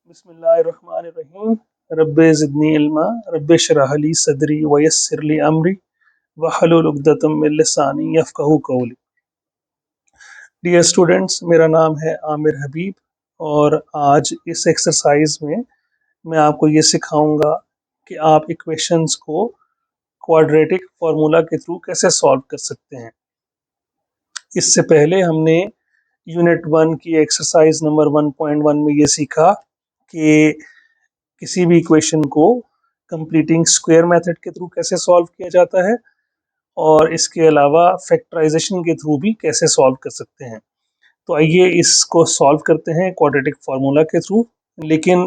बिस्मिल्लाहिर्रहमानिर्रहीम। रब्बे ज़िदनी इल्मा, रब्बे शरह ली सदरी वयस्सिर ली अमरी वहलुल उक़दतम मिन लिसानी यफ़क़हू क़ौली। डियर स्टूडेंट्स, मेरा नाम है आमिर हबीब और आज इस एक्सरसाइज में मैं आपको ये सिखाऊंगा कि आप इक्वेशंस को क्वाड्रेटिक फार्मूला के थ्रू कैसे सॉल्व कर सकते हैं। इससे पहले हमने यूनिट 1 की एक्सरसाइज नंबर 1.1 में ये सीखा कि किसी भी इक्वेशन को कंप्लीटिंग स्क्वायर मेथड के थ्रू कैसे सॉल्व किया जाता है और इसके अलावा फैक्टराइजेशन के थ्रू भी कैसे सॉल्व कर सकते हैं। तो आइए इसको सॉल्व करते हैं क्वाड्रेटिक फार्मूला के थ्रू। लेकिन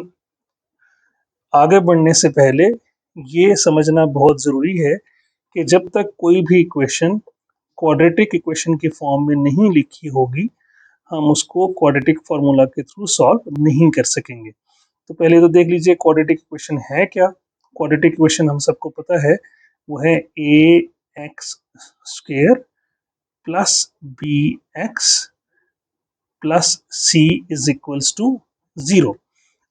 आगे बढ़ने से पहले ये समझना बहुत ज़रूरी है कि जब तक कोई भी इक्वेशन क्वाड्रेटिक इक्वेशन की फॉर्म में नहीं लिखी होगी हम उसको क्वाड्रेटिक फार्मूला के थ्रू सॉल्व नहीं कर सकेंगे। तो पहले तो देख लीजिए क्वाड्रेटिक इक्वेशन है क्या। क्वाड्रेटिक इक्वेशन हम सबको पता है, वो है a x square plus b x plus c is equals to 0।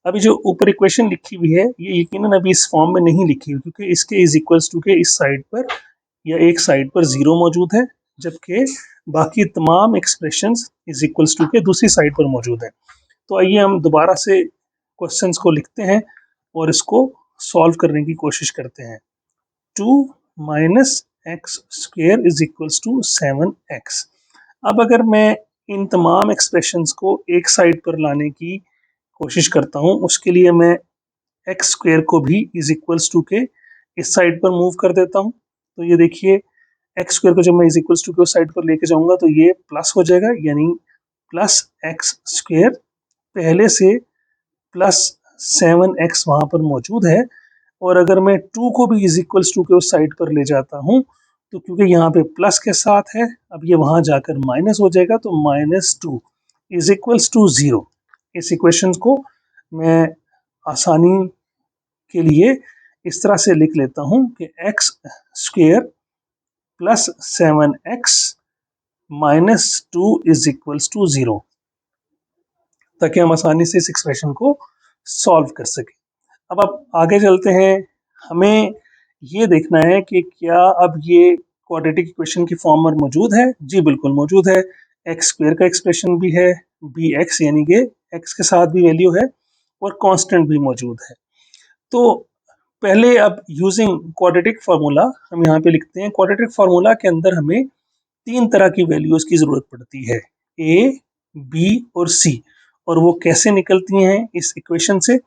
अभी जो ऊपर इक्वेशन लिखी हुई है ये यकीनन अभी इस फॉर्म में नहीं लिखी हुई क्योंकि इसके इज इक्वल्स टू के इस साइड पर या एक साइड पर 0 मौजूद है, जबकि बाकी तमाम एक्सप्रेशंस इज इक्वल्स टू के दूसरी साइड पर मौजूद है। तो आइए हम दोबारा से क्वेश्चंस को लिखते हैं और इसको सॉल्व करने की कोशिश करते हैं। 2 minus x square is equals to 7x। अब अगर मैं इन तमाम एक्सप्रेशंस को एक साइड पर लाने की कोशिश करता हूँ, उसके लिए मैं एक्स स्क्वेयर को भी इज इक्वल्स टू के इस साइड पर मूव कर देता हूँ। तो ये देखिए एक्स स्क्वेयर को जब मैं इज इक्वल्स टू के उस साइड पर लेके जाऊंगा तो ये प्लस हो जाएगा, यानी प्लस एक्स स्क्वेयर पहले से प्लस 7x वहां पर मौजूद है। और अगर मैं 2 को भी इज इक्वल्स टू के उस साइड पर ले जाता हूँ तो क्योंकि यहाँ पे प्लस के साथ है अब ये वहां जाकर माइनस हो जाएगा, तो -2 इज इक्वल्स टू 0। इस इक्वेशन को मैं आसानी के लिए इस तरह से लिख लेता हूँ कि x square plus 7x -2 is equals to 0, ताकि हम आसानी से इस एक्सप्रेशन को सॉल्व कर सके। अब आप आगे चलते हैं, हमें ये देखना है कि क्या अब ये क्वाड्रेटिक इक्वेशन की फॉर्म में मौजूद है। जी बिल्कुल मौजूद है। एक्स स्क्वेयर का एक्सप्रेशन भी है, बी एक्स यानी कि एक्स के साथ भी वैल्यू है और कांस्टेंट भी मौजूद है। तो पहले अब यूजिंग क्वाड्रेटिक फार्मूला हम यहाँ पे लिखते हैं। क्वाड्रेटिक फार्मूला के अंदर हमें 3 तरह की वैल्यूज की जरूरत पड़ती है, ए, बी और सी। और वो कैसे निकलती हैं इस इक्वेशन से,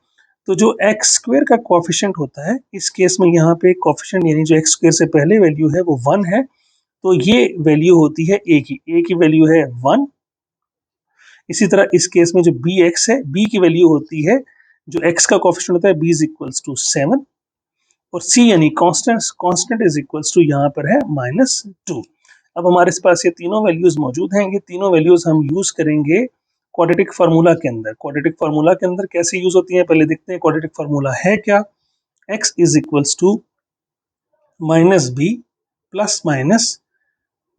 तो जो एक्स स्क्वेयर का कोफिशिएंट होता है, इस केस में यहाँ पे कोफिशिएंट यानी जो एक्स स्क्वेयर से पहले वैल्यू है वो 1 है, तो ये वैल्यू होती है ए की वैल्यू है 1। इसी तरह इस केस में जो बी एक्स है, बी की वैल्यू होती है, जो एक्स का कोफिशिएंट होता है बी इज इक्वल्स टू 7, और सी यानी कांस्टेंट इज इक्वल्स टू यहाँ पर है -2। अब हमारे पास ये तीनों वैल्यूज मौजूद हैं। ये तीनों वैल्यूज हम यूज करेंगे क्वाड्रेटिक फार्मूला के अंदर। क्वाड्रेटिक फार्मूला के अंदर कैसे यूज होती है पहले देखते हैं। क्वाड्रेटिक फार्मूला है क्या, x is equals to -b plus minus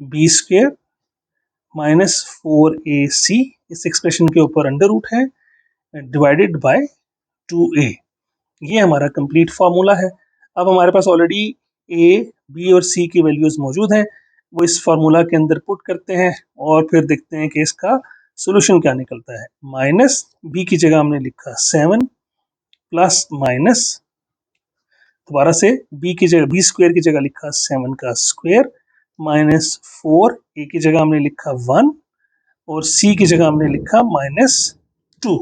b square -4ac, इस एक्सप्रेशन के ऊपर अंडर रूट है, डिवाइडेड बाय 2a। ये हमारा कंप्लीट फार्मूला है। अब हमारे पास ऑलरेडी a, b और c की वैल्यूज मौजूद हैं, वो इस फार्मूला के अंदर पुट करते हैं और फिर देखते हैं कि इसका सोल्यूशन क्या निकलता है। माइनस बी की जगह हमने लिखा 7 प्लस माइनस दोबारा से बी की जगह बी स्क्वेयर की जगह लिखा 7 का स्क्वेयर -4, ए की जगह हमने लिखा 1 और सी की जगह हमने लिखा -2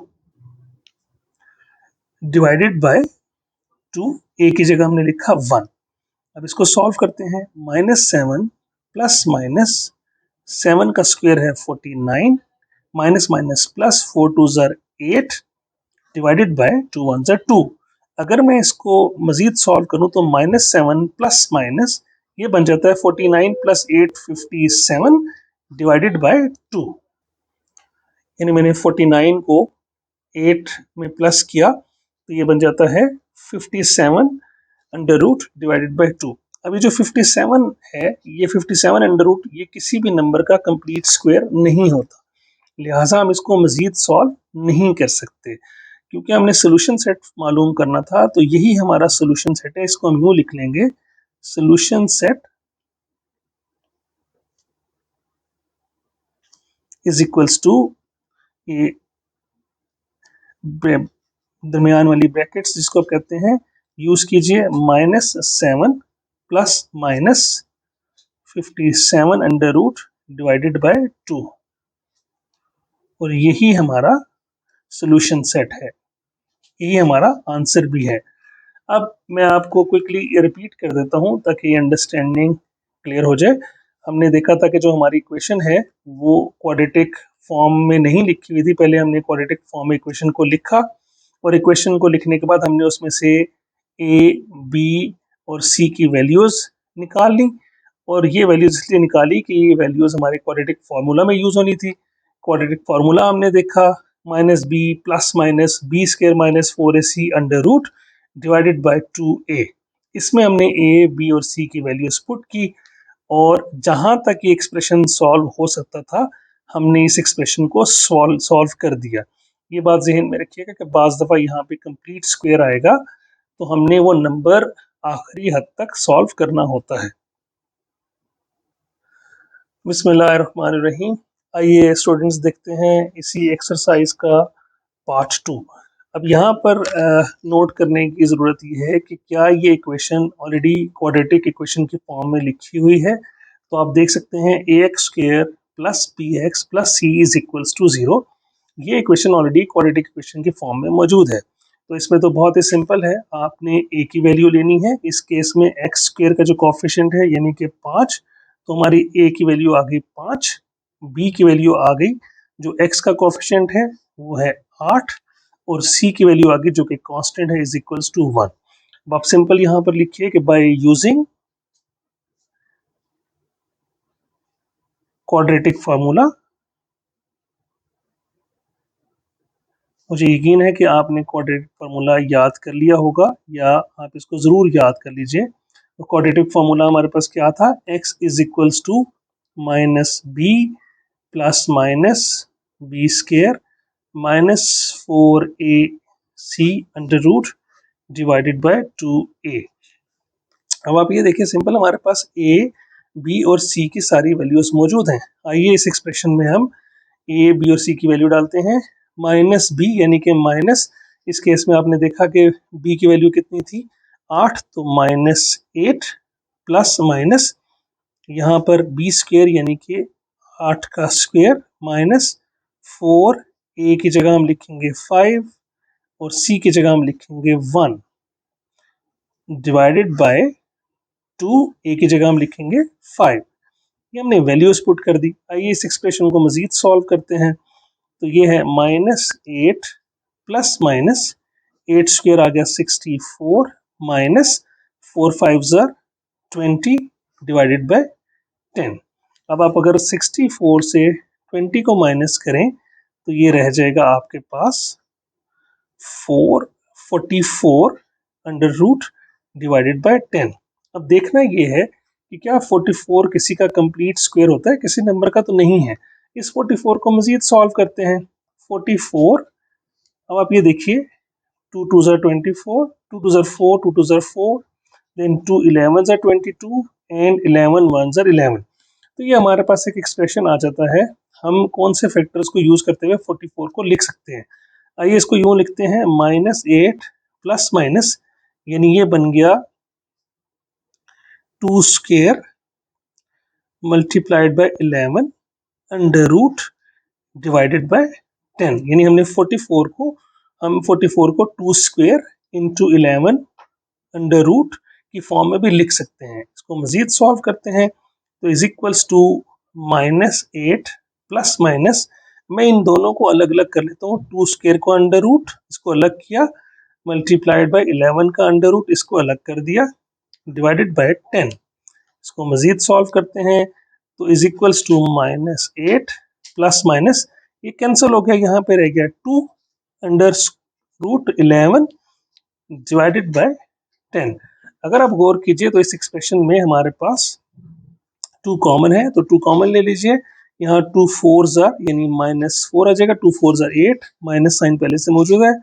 डिवाइडेड बाय 2, ए की जगह हमने लिखा 1। अब इसको सॉल्व करते हैं। -7 प्लस माइनस 7 का स्क्वायर है 49, माइनस माइनस प्लस 4 2 ज़र 8 डिवाइडेड बाय 2 1 ज़र 2। अगर मैं इसको मजीद सॉल्व करूं तो -7 प्लस माइनस ये बन जाता है 49 प्लस 8 57 डिवाइडेड बाय 2, यानी मैंने 49 को 8 में प्लस किया तो ये बन जाता है 57 अंडर रूट डिवाइडेड बाय 2। अभी जो 57 है, ये 57 अंडर रूट ये किसी भी नंबर का कंप्लीट स्क्वायर नहीं होता, लिहाजा हम इसको मजीद सॉल्व नहीं कर सकते, क्योंकि हमने सोल्यूशन सेट मालूम करना था, तो यही हमारा सोल्यूशन सेट है। इसको हम यूं लिख लेंगे, solution set is equals to, ये दरमियान वाली ब्रैकेट्स जिसको आप कहते हैं, यूज कीजिए, -7 plus minus 57 under root divided by 2, और यही हमारा सोल्यूशन सेट है, यही हमारा आंसर भी है। अब मैं आपको क्विकली रिपीट कर देता हूं ताकि अंडरस्टैंडिंग क्लियर हो जाए। हमने देखा था कि जो हमारी इक्वेशन है वो क्वाड्रेटिक फॉर्म में नहीं लिखी हुई थी। पहले हमने क्वाड्रेटिक फॉर्म में इक्वेशन को लिखा, और इक्वेशन को लिखने के बाद हमने उसमें से ए, बी और सी की वैल्यूज निकाल ली, और ये वैल्यूज इसलिए निकाली कि ये वैल्यूज हमारे क्वाड्रेटिक फार्मूला में यूज होनी थी। क्वाड्रेटिक फार्मूला हमने देखा, minus b plus minus b square minus 4ac under root divided by 2a। इसमें हमने ए, बी और सी की वैल्यूज पुट की, और जहां तक ये एक्सप्रेशन सॉल्व हो सकता था हमने इस एक्सप्रेशन को सॉल्व कर दिया। ये बात जहन में रखिएगा कि बाज दफा यहाँ पे कंप्लीट स्क्वायर आएगा तो हमने वो नंबर आखिरी हद तक सॉल्व करना होता है। बिस्मिल्लाहिर्रहमानिर्रहीम। आइए स्टूडेंट्स देखते हैं इसी एक्सरसाइज का पार्ट 2। अब यहाँ पर नोट करने की ज़रूरत ये है कि क्या ये इक्वेशन ऑलरेडी क्वाड्रेटिक इक्वेशन की फॉर्म में लिखी हुई है। तो आप देख सकते हैं ax² plus bx plus c is equals to 0। ये इक्वेशन ऑलरेडी क्वाड्रेटिक इक्वेशन की फॉर्म में मौजूद है। तो इसमें तो बहुत ही सिंपल है, आपने a की वैल्यू लेनी है। इस केस में x² का जो कोफिशिएंट है यानी कि 5, तो हमारी a की वैल्यू आ गई 5, b की वैल्यू आ गई, जो x का कोफिशिएंट है वो है 8, और c की वैल्यू आ गई जो कि कांस्टेंट है, इज इक्वल्स टू 1। अब आप सिंपल यहाँ पर लिखिए कि बाय यूजिंग क्वाड्रेटिक फार्मूला, मुझे यकीन है कि आपने क्वाड्रेटिक फार्मूला याद कर लिया होगा, या आप इसको ज़रूर याद कर लीजिए। तो क्वाड्रेटिक फार्मूला हमारे पास क्या था, x is equals to minus b plus minus b square minus 4ac under root divided by 2a। अब आप ये देखिए, सिंपल हमारे पास a, b और c की सारी वैल्यूज मौजूद हैं। आइए इस एक्सप्रेशन में हम a, b और c की वैल्यू डालते हैं। माइनस b यानी कि माइनस, इस केस में आपने देखा कि b की वैल्यू कितनी थी, 8, तो माइनस 8 प्लस माइनस यहाँ पर b स्क्वायर यानी कि 8 का स्क्वायर माइनस 4, a की जगह हम लिखेंगे 5 और c की जगह हम लिखेंगे 1 डिवाइडेड बाय 2, a की जगह हम लिखेंगे 5। ये हमने वैल्यूज पुट कर दी। आइए इस एक्सप्रेशन को मजीद सॉल्व करते हैं। तो ये है -8 प्लस माइनस 8 स्क्वायर आ गया 64 माइनस 4 5 20 डिवाइडेड बाय 10। अब आप अगर 64 से 20 को माइनस करें तो ये रह जाएगा आपके पास 444 अंडर रूट डिवाइडेड बाय 10। अब देखना ये है कि क्या 44 किसी का कंप्लीट स्क्वायर होता है, किसी नंबर का तो नहीं है। इस 44 को मजीद सॉल्व करते हैं। 44, अब आप ये देखिए, 2 2 ज़ा 24, 2 2 ज़ा 4, 2 2 ज़ा 4, देन 2 11 ज़ा 22 एंड 11 1 ज़ा 11। तो ये हमारे पास एक एक्सप्रेशन आ जाता है। हम कौन से फैक्टर्स को यूज करते हुए 44 को लिख सकते हैं। आइए इसको यूं लिखते हैं, -8 प्लस माइनस, यानी ये बन गया 2 square multiplied by 11 under root divided by 10। यानी हमने 44 को 2 स्क्वायर इंटू 11 अंडर रूट की फॉर्म में भी लिख सकते हैं। इसको मजीद सॉल्व करते हैं तो is equals to -8 plus minus, मैं इन दोनों को अलग अलग कर लेता हूँ। 2 स्क्वायर को अंडर रूट, इसको अलग किया, मल्टीप्लाइड बाय 11 का अंडर रूट, इसको अलग कर दिया, डिवाइडेड बाय 10। इसको मजीद सॉल्व करते हैं तो is equals to -8 plus minus, ये कैंसिल हो गया, यहाँ पे रह गया 2 अंडर रूट 11 डिवाइडेड बाय 10। अगर आप गौर कीजिए तो इस एक्सप्रेशन में हमारे पास 2 कॉमन है, तो 2 कॉमन ले लीजिए। यहाँ 2 4 यानी -4 आ जाएगा, 2 4 8, माइनस साइन पहले से मौजूद है,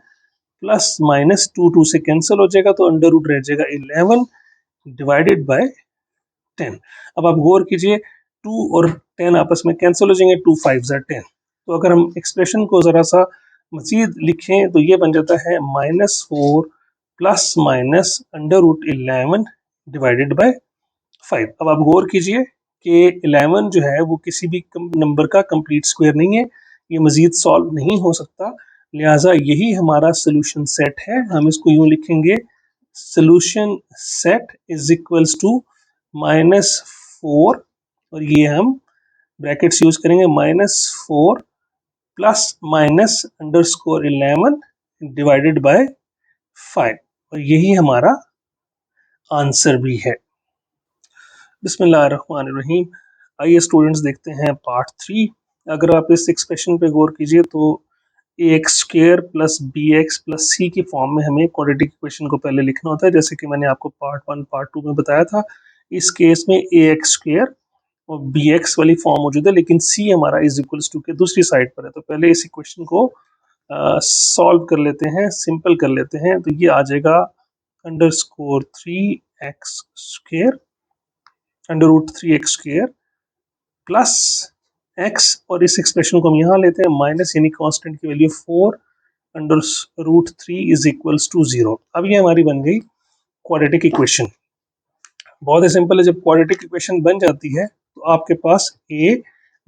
प्लस माइनस 2 से कैंसिल हो जाएगा, तो अंडर रूट रह जाएगा 11 डिवाइडेड बाय 10। अब आप गौर कीजिए, 2 और 10 आपस में कैंसिल हो जाएंगे, 2 5 10। तो अगर हम एक्सप्रेशन को ज़रा सा मजीद लिखें तो ये बन जाता है -4 plus minus under root 11 divided by 5। अब आप गौर कीजिए कि 11 जो है वो किसी भी नंबर का कंप्लीट स्क्वायर नहीं है, ये मजीद सॉल्व नहीं हो सकता, लिहाजा यही हमारा सोल्यूशन सेट है। हम इसको यूं लिखेंगे, solution set is equals to -4, और ये हम ब्रैकेट्स यूज करेंगे, -4 plus minus under score 11 divided by 5, और यही हमारा आंसर भी है। बिस्मिल्लाहिर्रहमानिर्रहीम। आइए स्टूडेंट्स देखते हैं पार्ट 3। अगर आप इस एक्सप्रेशन पे गौर कीजिए तो ax² plus bx plus c की फॉर्म में हमें क्वाड्रेटिक इक्वेशन को पहले लिखना होता है, जैसे कि मैंने आपको पार्ट 1 पार्ट 2 में बताया था। इस केस में ax² और bx वाली फॉर्म मौजूद है, लेकिन c हमारा इज इक्वल्स टू के दूसरी साइड पर है। तो पहले इस इक्वेशन को सॉल्व कर लेते हैं, सिंपल कर लेते हैं। तो ये आ जाएगा √3x² under root 3x² plus x, और इस एक्सप्रेशन को हम यहाँ लेते हैं माइनस, यानी कांस्टेंट की value 4 under root 3 is equals to 0। अब ये हमारी बन गई क्वाड्रेटिक इक्वेशन। बहुत ही सिंपल है, जब क्वाड्रेटिक इक्वेशन बन जाती है तो आपके पास a,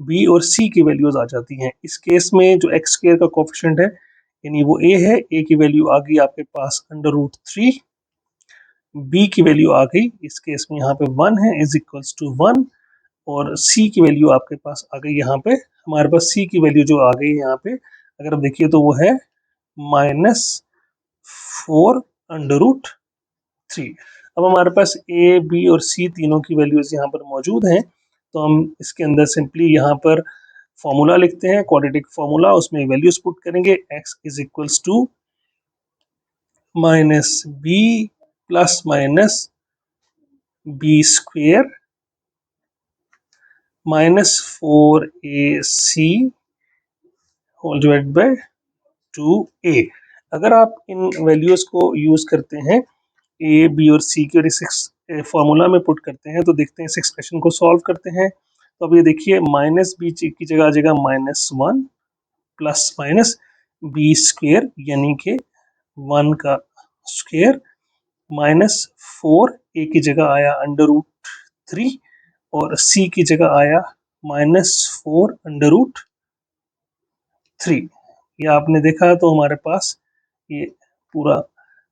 b और c की वैल्यूज आ जाती हैं। इस केस में जो x² का कोफिशिएंट है यानी वो a है, a की वैल्यू आ गई आपके पास अंडर रूट 3, b की वैल्यू आ गई इस केस में यहाँ पे 1 है, इज इक्वल्स टू 1, और c की वैल्यू आपके पास आ गई यहाँ पे, हमारे पास c की वैल्यू जो आ गई यहाँ पे अगर आप देखिए तो वो है -4 अंडर रूट 3। अब हमारे पास a, b और c तीनों की वैल्यूज यहाँ पर मौजूद हैं, तो हम इसके अंदर सिंपली यहाँ पर फॉर्मूला लिखते हैं, क्वाड्रेटिक फॉर्मूला, उसमें वैल्यूज पुट करेंगे। x is equals to -b plus minus b² -4ac whole divided by 2a। अगर आप इन वैल्यूज को यूज करते हैं a, b और c की, और इस फॉर्मूला में पुट करते हैं, तो देखते हैं इस एक्सप्रेशन को सॉल्व करते हैं। तो अब ये देखिए -b की जगह आ जाएगा -1 प्लस माइनस b² यानी कि 1 का स्क्वायर, -4 a की जगह आया अंडर रूट 3, और c की जगह आया -4 अंडर रूट 3। ये आपने देखा तो हमारे पास ये पूरा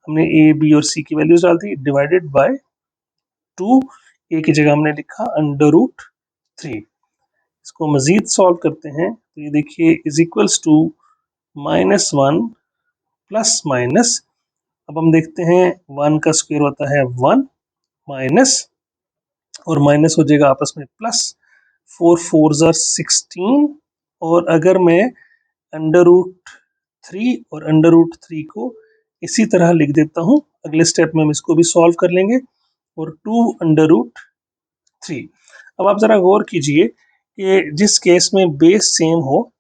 हमने a, b और c की वैल्यूज डाल दी, डिवाइडेड बाय 2, a की जगह हमने लिखा अंडर रूट 3। इसको मजीद सॉल्व करते हैं तो ये देखिए is equals to -1 plus minus, अब हम देखते हैं 1 का स्क्वायर होता है 1, माइनस, और माइनस हो जाएगा आपस में प्लस, 4 4 16, और अगर मैं अंडर रूट 3 और अंडर रूट 3 को इसी तरह लिख देता हूँ, अगले स्टेप में हम इसको भी सॉल्व कर लेंगे, और 2 अंडर रूट 3। अब आप ज़रा गौर कीजिए कि जिस केस में बेस सेम हो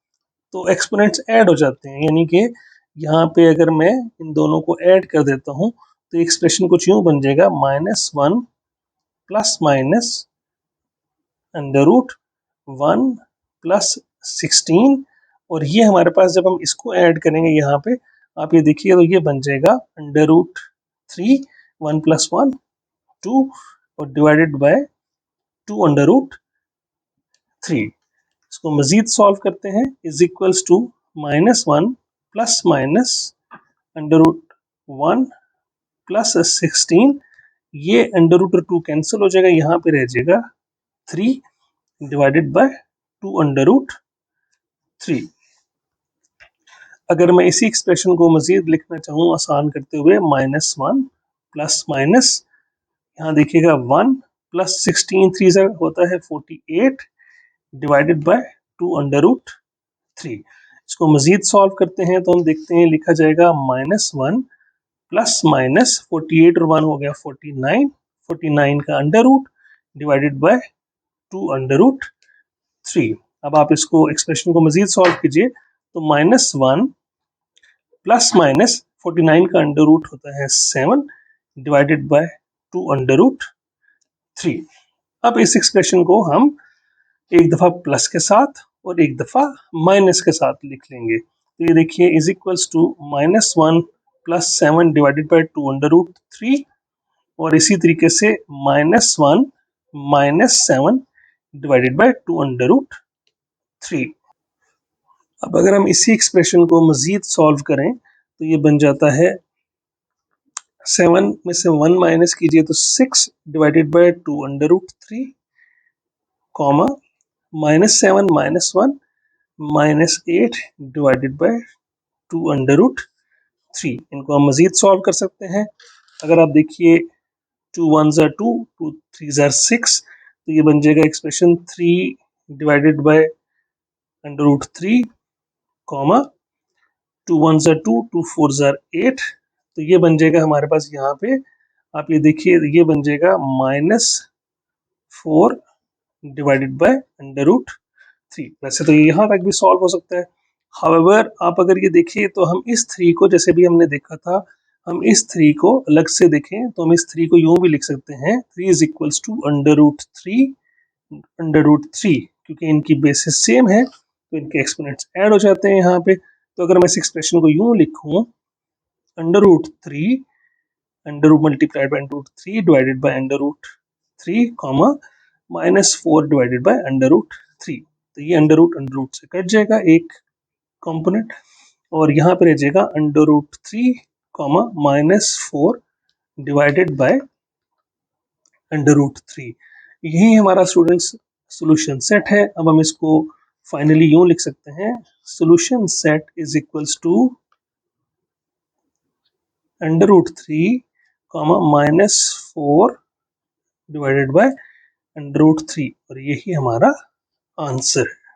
तो एक्सपोनेंट्स ऐड हो जाते हैं, यानी कि यहाँ पे अगर मैं इन दोनों को ऐड कर देता हूँ तो एक्सप्रेशन कुछ यूँ बन जाएगा -1 plus minus under root 1 plus 16, और ये हमारे पास जब हम इसको ऐड करेंगे यहाँ पे आप ये देखिए तो ये बन जाएगा अंडर रूट 3, 1 प्लस 1 2, और डिवाइडेड बाय 2 अंडर रूट 3। इसको मजीद सॉल्व करते हैं, is equals to -1 plus minus under root 1 plus 16, ये अंडर रूट 2 कैंसिल हो जाएगा, यहाँ पे रह जाएगा 3 डिवाइडेड बाय 2 अंडर रूट 3। अगर मैं इसी एक्सप्रेशन को मजीद लिखना चाहूँ आसान करते हुए, -1 प्लस माइनस, यहाँ देखिएगा 1 प्लस 16, 3 से होता है 48 डिवाइडेड बाय 2 अंडर रूट 3। इसको मजीद सॉल्व करते हैं तो हम देखते हैं लिखा जाएगा -1 प्लस माइनस 48 और 1 हो गया 49, 49 का under root divided by 2 under root 3। अब आप इसको एक्सप्रेशन को मजीद सॉल्व कीजिए तो -1 प्लस माइनस 49 का अंडर रूट होता है 7 डिवाइडेड बाय 2 अंडर रूट 3। अब इस एक्सप्रेशन को हम एक दफा प्लस के साथ और एक दफा माइनस के साथ लिख लेंगे। तो ये देखिए is equals to -1 plus 7 divided by 2 under root 3, और इसी तरीके से -1 minus 7 divided by 2 under root 3। अब अगर हम इसी एक्सप्रेशन को मजीद सॉल्व करें तो ये बन जाता है 7 में से 1 माइनस कीजिए तो 6 divided by 2 under root 3, comma -7 minus 1 -8 divided by 2 under root 3। इनको हम मजीद सॉल्व कर सकते हैं। अगर आप देखिए 2 1s are 2, 2 3s are 6, तो ये बन जाएगा expression 3 divided by under root 3, comma 2 1s are 2, 2 4s are 8, तो ये बन जाएगा हमारे पास यहाँ पे। आप ये देखिए ये बन जाएगा -4 डिवाइडेड बाय अंडर रूट 3। वैसे तो ये यहाँ तक भी सॉल्व हो सकता है। हाउएवर आप अगर ये देखिए तो हम इस 3 को, जैसे भी हमने देखा था, हम इस 3 को अलग से देखें तो हम इस 3 को यूं भी लिख सकते हैं 3 is equals to under root 3 under root 3, क्योंकि इनकी बेसिस सेम है तो इनके एक्सपोनेंट्स ऐड हो जाते हैं यहाँ पे। तो अगर मैं इस एक्सप्रेशन को यूं लिखूं under root 3 under root multiplied by under root 3 divided by under root 3, comma -4 divided by under root 3, तो ये अंडर रूट से कट जाएगा एक कंपोनेंट, और यहाँ पे रह जाएगा under root 3 comma -4 divided by under root 3। यही हमारा स्टूडेंट्स सॉल्यूशन सेट है। अब हम इसको फाइनली यूं लिख सकते हैं solution set is equals to under root 3 comma -4 divided by under root 3, और यही हमारा आंसर है।